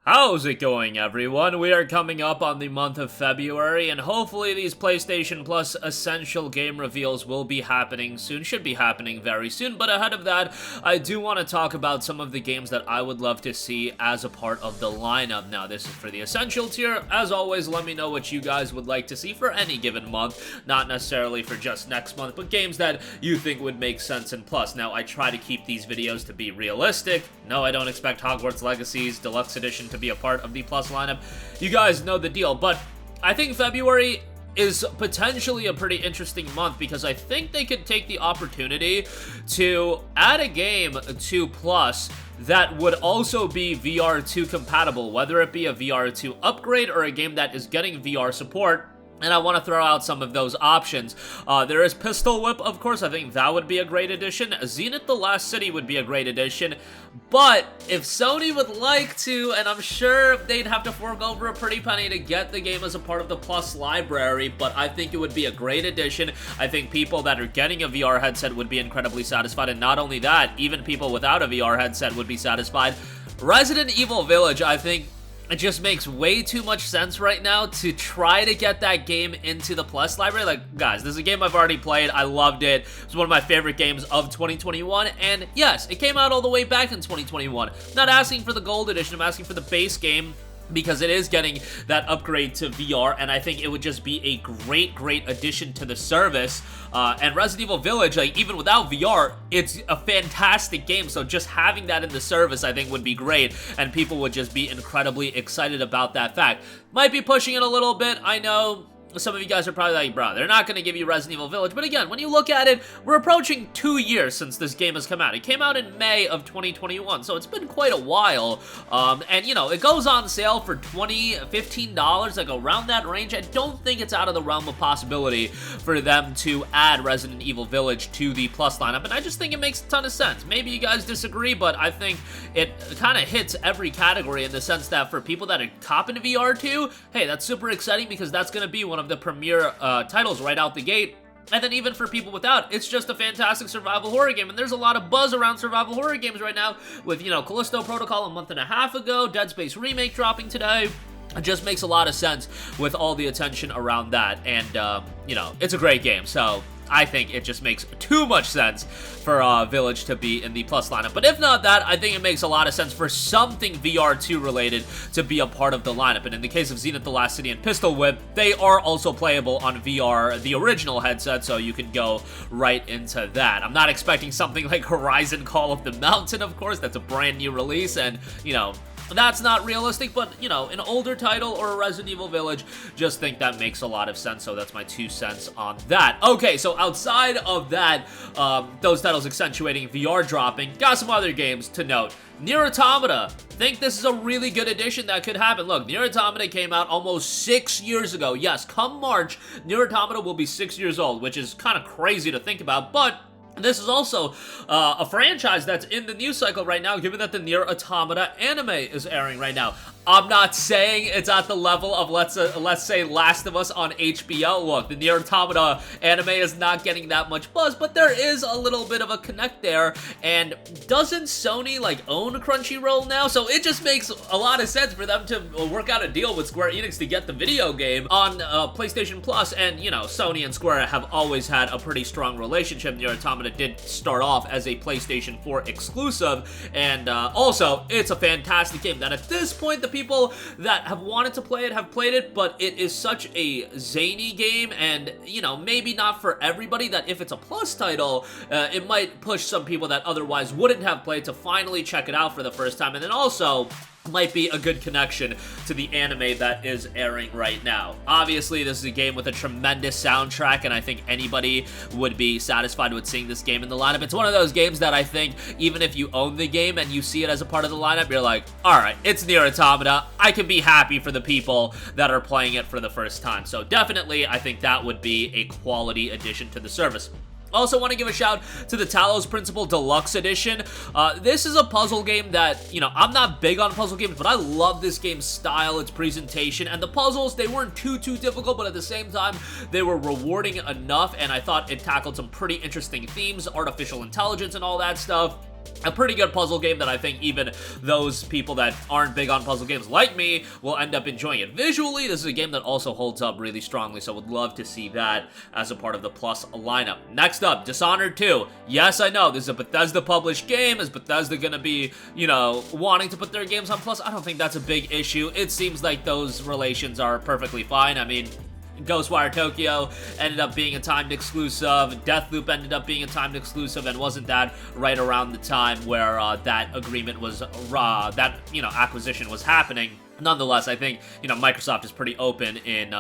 How's it going, everyone? We are coming up on the month of February, and hopefully these PlayStation Plus Essential game reveals will be happening soon. Should be happening very soon, but ahead of that, I do want to talk about some of the games that I would love to see as a part of the lineup. Now, this is for the Essential tier. As always, let me know what you guys would like to see for any given month, not necessarily for just next month, but games that you think would make sense in Plus. Now, I try to keep these videos to be realistic. No, I don't expect Hogwarts Legacy's Deluxe Edition to be a part of the Plus lineup. You guys know the deal, but I think February is potentially a pretty interesting month because I think they could take the opportunity to add a game to Plus that would also be VR2 compatible, whether it be a VR2 upgrade or a game that is getting VR support. And I want to throw out some of those options. There is Pistol Whip, of course. I think that would be a great addition. Zenith the Last City would be a great addition. But if Sony would like to, and I'm sure they'd have to fork over a pretty penny to get the game as a part of the Plus library, but I think it would be a great addition. I think people that are getting a VR headset would be incredibly satisfied. And not only that, even people without a VR headset would be satisfied. Resident Evil Village, I think, it just makes way too much sense right now to try to get that game into the Plus library. Like, guys, this is a game I've already played. I loved it. It's one of my favorite games of 2021. And yes, it came out all the way back in 2021. Not asking for the Gold Edition. I'm asking for the base game, because it is getting that upgrade to VR, and I think it would just be a great addition to the service. And Resident Evil Village, like, even without VR, it's a fantastic game, so just having that in the service, I think, would be great, and people would just be incredibly excited about that fact. Might be pushing it a little bit, I know. Some of you guys are probably like, bro, they're not going to give you Resident Evil Village. But again, when you look at it, we're approaching 2 years since this game has come out. It came out in May of 2021, so it's been quite a while. And, you know, it goes on sale for $20, $15, like around that range. I don't think it's out of the realm of possibility for them to add Resident Evil Village to the Plus lineup. And I just think it makes a ton of sense. Maybe you guys disagree, but I think it kind of hits every category in the sense that for people that are copping VR2, hey, that's super exciting because that's going to be one of the premier titles right out the gate. And then even for people without, it's just a fantastic survival horror game. And there's a lot of buzz around survival horror games right now with, you know, Callisto Protocol a month and a half ago, Dead Space Remake dropping today. It just makes a lot of sense with all the attention around that. And, you know, it's a great game. So I think it just makes too much sense for Village to be in the Plus lineup. But if not that, I think it makes a lot of sense for something VR2 related to be a part of the lineup. And in the case of Zenith the Last City and Pistol Whip, they are also playable on VR, the original headset, so you can go right into that. I'm not expecting something like Horizon Call of the Mountain, of course. That's a brand new release, and, you know, that's not realistic, but, you know, an older title or a Resident Evil Village, just think that makes a lot of sense, so that's my 2 cents on that. Okay, so outside of that, those titles accentuating VR dropping, got some other games to note. Nier Automata, think this is a really good addition that could happen. Look, Nier Automata came out almost 6 years ago. Yes, come March, Nier Automata will be 6 years old, which is kind of crazy to think about, but this is also a franchise that's in the news cycle right now, given that the Nier Automata anime is airing right now. I'm not saying it's at the level of, let's say, Last of Us on HBO. Look, the Nier Automata anime is not getting that much buzz, but there is a little bit of a connect there. And doesn't Sony, like, own Crunchyroll now? So it just makes a lot of sense for them to work out a deal with Square Enix to get the video game on PlayStation Plus. And, you know, Sony and Square have always had a pretty strong relationship. Nier Automata did start off as a PlayStation 4 exclusive. And also, it's a fantastic game that at this point, the people that have wanted to play it have played it, but it is such a zany game, and, you know, maybe not for everybody, that if it's a Plus title, it might push some people that otherwise wouldn't have played to finally check it out for the first time. And then also might be a good connection to the anime that is airing right now. Obviously, this is a game with a tremendous soundtrack, and I think anybody would be satisfied with seeing this game in the lineup. It's one of those games that I think, even if you own the game and you see it as a part of the lineup, you're like, alright, it's Nier Automata. I can be happy for the people that are playing it for the first time. So definitely, I think that would be a quality addition to the service. Also want to give a shout to the Talos Principle Deluxe Edition. This is a puzzle game that, you know, I'm not big on puzzle games, but I love this game's style, its presentation, and the puzzles, they weren't too difficult, but at the same time, they were rewarding enough, and I thought it tackled some pretty interesting themes, artificial intelligence and all that stuff. a pretty good puzzle game that I think even those people that aren't big on puzzle games like me will end up enjoying it. Visually, this is a game that also holds up really strongly, so would love to see that as a part of the Plus lineup. Next up, Dishonored 2. Yes, I know, this is a Bethesda-published game. Is Bethesda gonna be, you know, wanting to put their games on Plus? I don't think that's a big issue. It seems like those relations are perfectly fine. I mean, Ghostwire Tokyo ended up being a timed exclusive, Deathloop ended up being a timed exclusive, and wasn't that right around the time where that agreement was, that, you know, acquisition was happening. Nonetheless, I think, you know, Microsoft is pretty open in,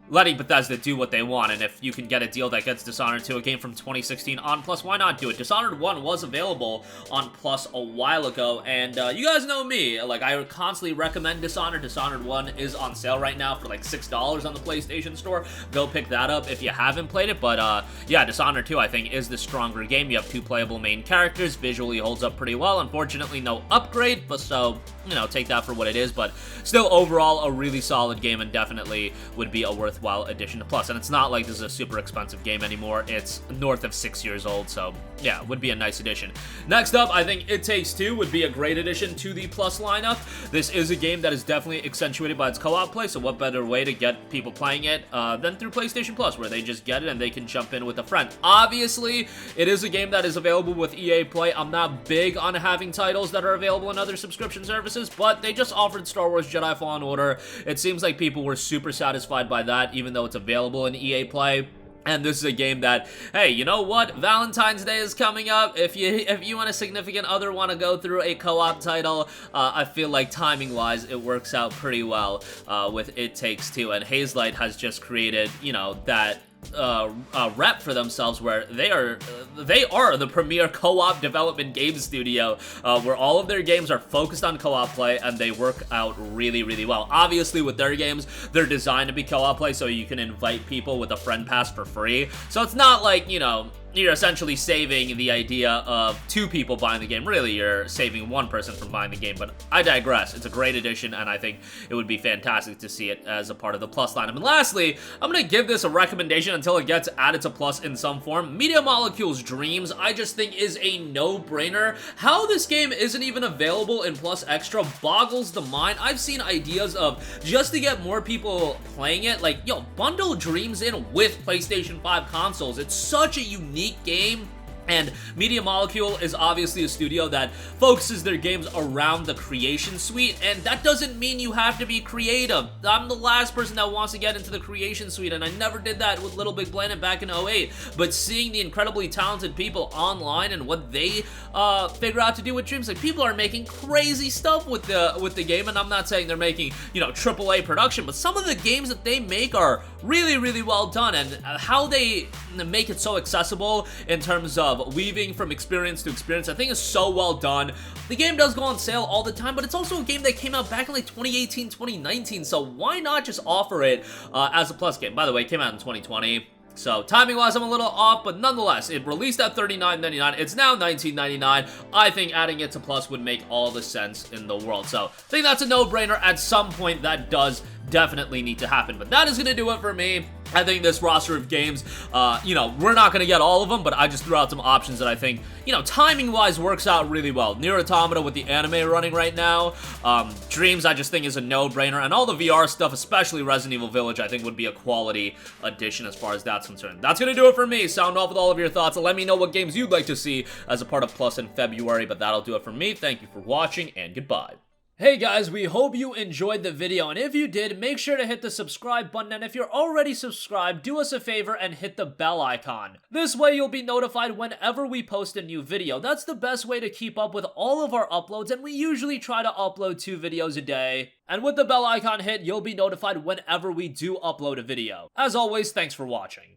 letting Bethesda do what they want, and if you can get a deal that gets Dishonored 2, a game from 2016 on Plus, why not do it? Dishonored 1 was available on Plus a while ago, and you guys know me, like, I constantly recommend Dishonored. Dishonored 1 is on sale right now for like $6 on the PlayStation Store. Go pick that up if you haven't played it, but yeah, Dishonored 2, I think, is the stronger game. You have 2 playable main characters, visually holds up pretty well. Unfortunately, no upgrade, but so, you know, take that for what it is, but still, overall, a really solid game, and definitely would be a worthwhile addition to Plus. And it's not like this is a super expensive game anymore. It's north of 6 years old, so yeah, would be a nice addition. Next up, I think It Takes Two would be a great addition to the Plus lineup. This is a game that is definitely accentuated by its co-op play, so what better way to get people playing it than through PlayStation Plus, where they just get it and they can jump in with a friend. Obviously, it is a game that is available with EA Play. I'm not big on having titles that are available in other subscription services, but they just offered Star Wars Jedi Fallen Order. It seems like people were super satisfied by that, even though it's available in EA Play. And this is a game that, hey, you know what? Valentine's Day is coming up. If you and a significant other want to go through a co-op title, I feel like timing-wise, it works out pretty well with It Takes Two. And Hazelight has just created, you know, that rep for themselves where they are the premier co-op development game studio, where all of their games are focused on co-op play and they work out really, really well. Obviously, with their games, they're designed to be co-op play, so you can invite people with a friend pass for free. So it's not like, you know, you're essentially saving the idea of 2 people buying the game. Really, you're saving 1 person from buying the game, but I digress. It's a great addition, and I think it would be fantastic to see it as a part of the Plus lineup. And lastly, I'm going to give this a recommendation until it gets added to Plus in some form. Media Molecule's Dreams, I just think, is a no-brainer. How this game isn't even available in Plus Extra boggles the mind. I've seen ideas of, just to get more people playing it, like, yo, bundle Dreams in with PlayStation 5 consoles. It's such a unique game. And Media Molecule is obviously a studio that focuses their games around the creation suite, and that doesn't mean you have to be creative. I'm the last person that wants to get into the creation suite, and I never did that with Little Big Planet back in 08, but seeing the incredibly talented people online and what they figure out to do with Dreams, like, people are making crazy stuff with the game, and I'm not saying they're making, you know, AAA production, but some of the games that they make are really, really well done, and how they make it so accessible in terms of weaving from experience to experience, I think is so well done. The game does go on sale all the time, but it's also a game that came out back in like 2018, 2019, so why not just offer it as a Plus game? By the way, it came out in 2020. So, timing-wise, I'm a little off, but nonetheless, it released at $39.99. It's now $19.99. I think adding it to Plus would make all the sense in the world. So, I think that's a no-brainer. At some point, that does definitely need to happen. But that is going to do it for me. I think this roster of games, you know, we're not going to get all of them, but I just threw out some options that I think, you know, timing-wise works out really well. Nier Automata with the anime running right now. Dreams, I just think, is a no-brainer. And all the VR stuff, especially Resident Evil Village, I think would be a quality addition as far as that's concerned. That's going to do it for me. Sound off with all of your thoughts, and let me know what games you'd like to see as a part of Plus in February. But that'll do it for me. Thank you for watching, and goodbye. Hey guys, we hope you enjoyed the video, and if you did, make sure to hit the subscribe button, and if you're already subscribed, do us a favor and hit the bell icon. This way you'll be notified whenever we post a new video. That's the best way to keep up with all of our uploads, and we usually try to upload 2 videos a day. And with the bell icon hit, you'll be notified whenever we do upload a video. As always, thanks for watching.